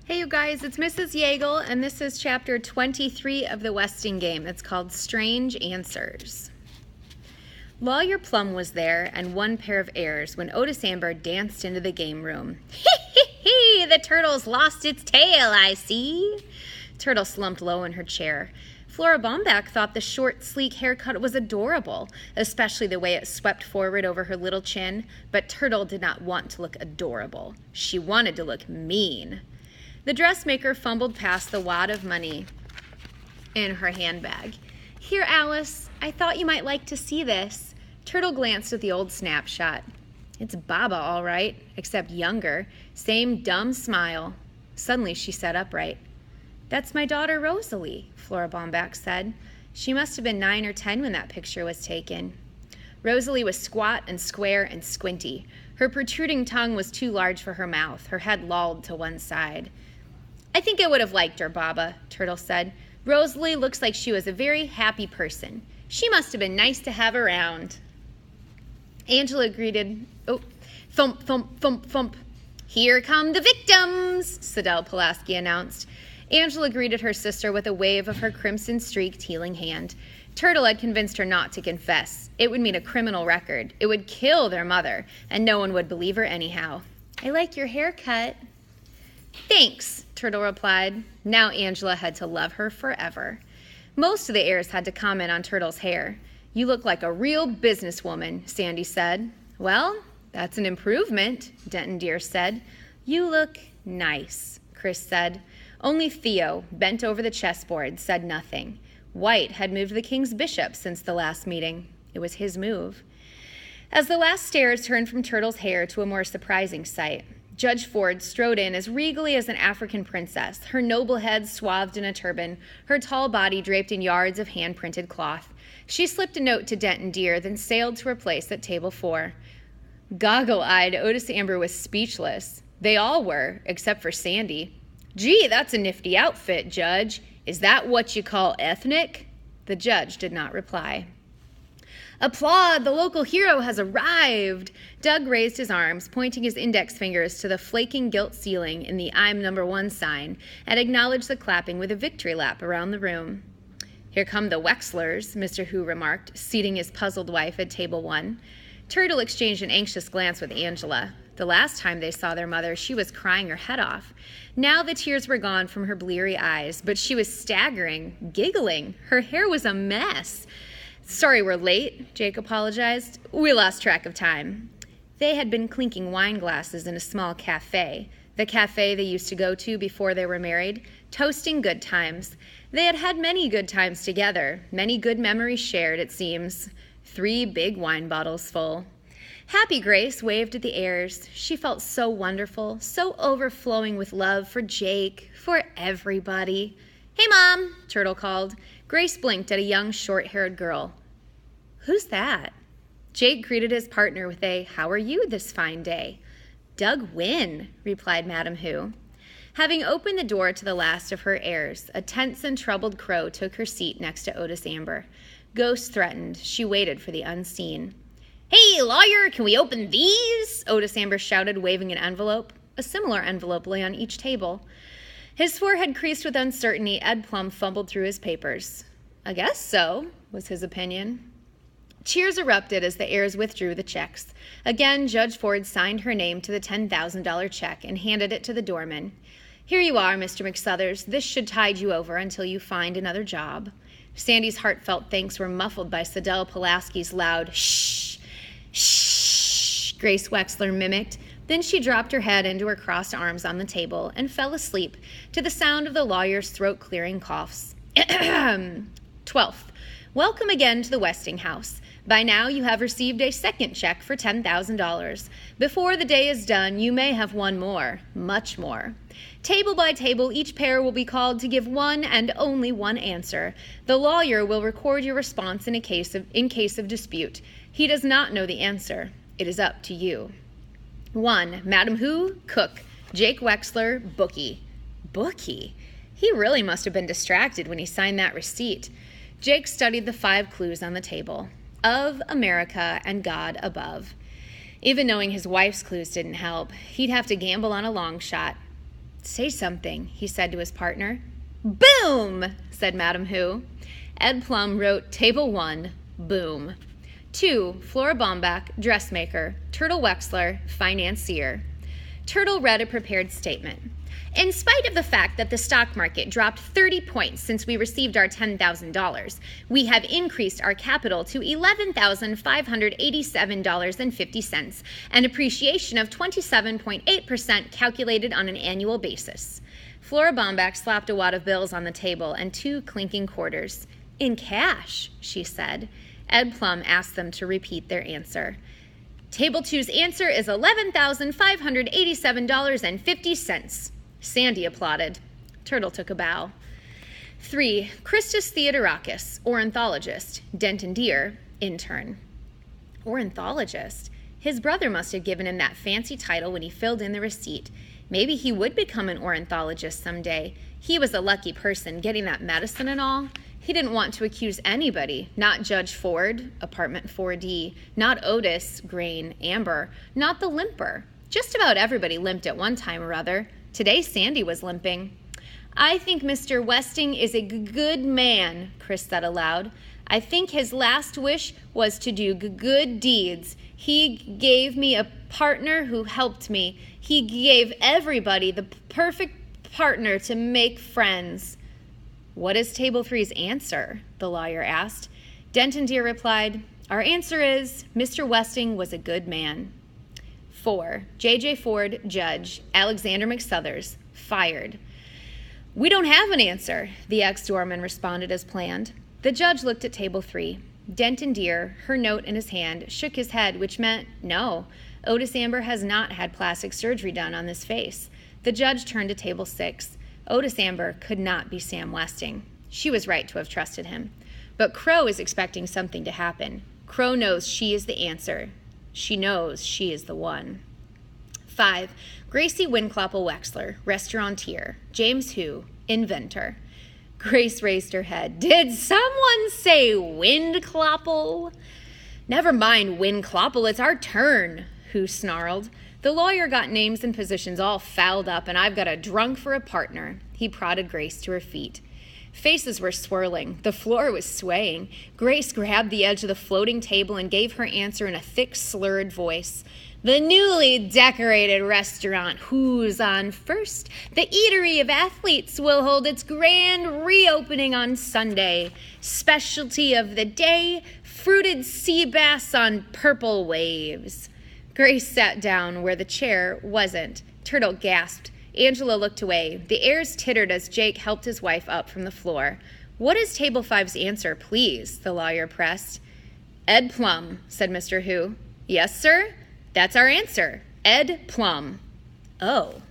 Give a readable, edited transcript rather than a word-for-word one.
Hey you guys, it's Mrs. Yeagle, and this is chapter 23 of the Westing game. It's called Strange Answers. Lawyer Plum was there and one pair of heirs when Otis Amber danced into the game room. Hee, the turtle's lost its tail, I see. Turtle slumped low in her chair. Flora Baumbach thought the short, sleek haircut was adorable, especially the way it swept forward over her little chin, but Turtle did not want to look adorable. She wanted to look mean. The dressmaker fumbled past the wad of money in her handbag. Here, Alice, I thought you might like to see this. Turtle glanced at the old snapshot. It's Baba, all right, except younger. Same dumb smile. Suddenly she sat upright. That's my daughter Rosalie, Flora Baumbach said. She must have been 9 or 10 when that picture was taken. Rosalie was squat and square and squinty. Her protruding tongue was too large for her mouth. Her head lolled to one side. I think I would have liked her, Baba, Turtle said. Rosalie looks like she was a very happy person. She must have been nice to have around. Angela greeted, thump, thump, thump, thump. Here come the victims, Sidel Pulaski announced. Angela greeted her sister with a wave of her crimson-streaked healing hand. Turtle had convinced her not to confess. It would mean a criminal record. It would kill their mother, and no one would believe her anyhow. I like your haircut. Thanks, Turtle replied. Now Angela had to love her forever. Most of the heirs had to comment on Turtle's hair. You look like a real businesswoman, Sandy said. Well, that's an improvement, Denton Deer said. You look nice, Chris said. Only Theo, bent over the chessboard, said nothing. White had moved the king's bishop since the last meeting. It was his move. As the last stares turned from Turtle's hair to a more surprising sight, Judge Ford strode in as regally as an African princess, her noble head swathed in a turban, her tall body draped in yards of hand-printed cloth. She slipped a note to Denton Deer, then sailed to her place at table 4. Goggle-eyed, Otis Amber was speechless. They all were, except for Sandy. Gee, that's a nifty outfit, Judge. Is that what you call ethnic? The judge did not reply. Applaud! The local hero has arrived! Doug raised his arms, pointing his index fingers to the flaking gilt ceiling in the I'm number 1 sign, and acknowledged the clapping with a victory lap around the room. Here come the Wexlers, Mr. Hu remarked, seating his puzzled wife at table 1. Turtle exchanged an anxious glance with Angela. The last time they saw their mother, she was crying her head off. Now the tears were gone from her bleary eyes, but she was staggering, giggling. Her hair was a mess. Sorry we're late, Jake apologized. We lost track of time. They had been clinking wine glasses in a small cafe, the cafe they used to go to before they were married, toasting good times. They had had many good times together, many good memories shared, it seems. 3 big wine bottles full. Happy Grace waved at the heirs. She felt so wonderful, so overflowing with love for Jake, for everybody. Hey, Mom, Turtle called. Grace blinked at a young, short-haired girl. Who's that? Jake greeted his partner with a, how are you this fine day? Doug Wynn, replied Madam Hu. Having opened the door to the last of her heirs, a tense and troubled crow took her seat next to Otis Amber. Ghost threatened. She waited for the unseen. Hey, lawyer, can we open these? Otis Amber shouted, waving an envelope. A similar envelope lay on each table. His forehead creased with uncertainty. Ed Plum fumbled through his papers. I guess so, was his opinion. Cheers erupted as the heirs withdrew the checks. Again, Judge Ford signed her name to the $10,000 check and handed it to the doorman. Here you are, Mr. McSuthers. This should tide you over until you find another job. Sandy's heartfelt thanks were muffled by Sidel Pulaski's loud shh, shh, Grace Wexler mimicked. Then she dropped her head into her crossed arms on the table and fell asleep to the sound of the lawyer's throat-clearing coughs. 12th. Welcome again to the Westing House. By now you have received a second check for $10,000. Before the day is done, you may have one more, much more. Table by table, each pair will be called to give one and only one answer. The lawyer will record your response in case of dispute. He does not know the answer. It is up to you. 1. Madam Hu, cook. Jake Wexler, bookie. Bookie? He really must have been distracted when he signed that receipt. Jake studied the 5 clues on the table. Of America and God above. Even knowing his wife's clues didn't help, he'd have to gamble on a long shot. Say something, he said to his partner. Boom, said Madam Who. Ed Plum wrote Table 1, boom. 2, Flora Baumbach, dressmaker. Turtle Wexler, financier. Turtle read a prepared statement. In spite of the fact that the stock market dropped 30 points since we received our $10,000, we have increased our capital to $11,587.50, an appreciation of 27.8% calculated on an annual basis. Flora Baumbach slapped a wad of bills on the table and 2 clinking quarters. In cash, she said. Ed Plum asked them to repeat their answer. Table 2's answer is $11,587.50. Sandy applauded. Turtle took a bow. 3, Christus Theodorakis, ornithologist. Denton Deer, intern. Ornithologist? His brother must have given him that fancy title when he filled in the receipt. Maybe he would become an ornithologist someday. He was a lucky person, getting that medicine and all. He didn't want to accuse anybody, not Judge Ford, apartment 4D, not Otis, grain, amber, not the limper. Just about everybody limped at one time or other. Today, Sandy was limping. I think Mr. Westing is a good man, Chris said aloud. I think his last wish was to do good deeds. He gave me a partner who helped me. He gave everybody the perfect partner to make friends. What is Table 3's answer? The lawyer asked. Denton Deer replied, Our answer is Mr. Westing was a good man. 4, J.J. Ford, judge. Alexander McSuthers, fired. We don't have an answer, the ex-doorman responded as planned. The judge looked at Table 3. Denton Deer, her note in his hand, shook his head, which meant no. Otis Amber has not had plastic surgery done on this face. The judge turned to Table 6. Otis Amber could not be Sam Westing. She was right to have trusted him. But Crow is expecting something to happen. Crow knows she is the answer. She knows she is the one. 5, Gracie Windclopple Wexler, restaurateur. James Who, inventor. Grace raised her head. Did someone say Windclopple? Never mind Windclopple, it's our turn, Who snarled. The lawyer got names and positions all fouled up, and I've got a drunk for a partner. He prodded Grace to her feet. Faces were swirling. The floor was swaying. Grace grabbed the edge of the floating table and gave her answer in a thick, slurred voice. The newly decorated restaurant Who's on First, the Eatery of Athletes, will hold its grand reopening on Sunday. Specialty of the day, fruited sea bass on purple waves. Grace sat down where the chair wasn't. Turtle gasped. Angela looked away. The airs tittered as Jake helped his wife up from the floor. What is Table 5's answer, please? The lawyer pressed. Ed Plum, said Mr. Who. Yes, sir? That's our answer. Ed Plum. Oh.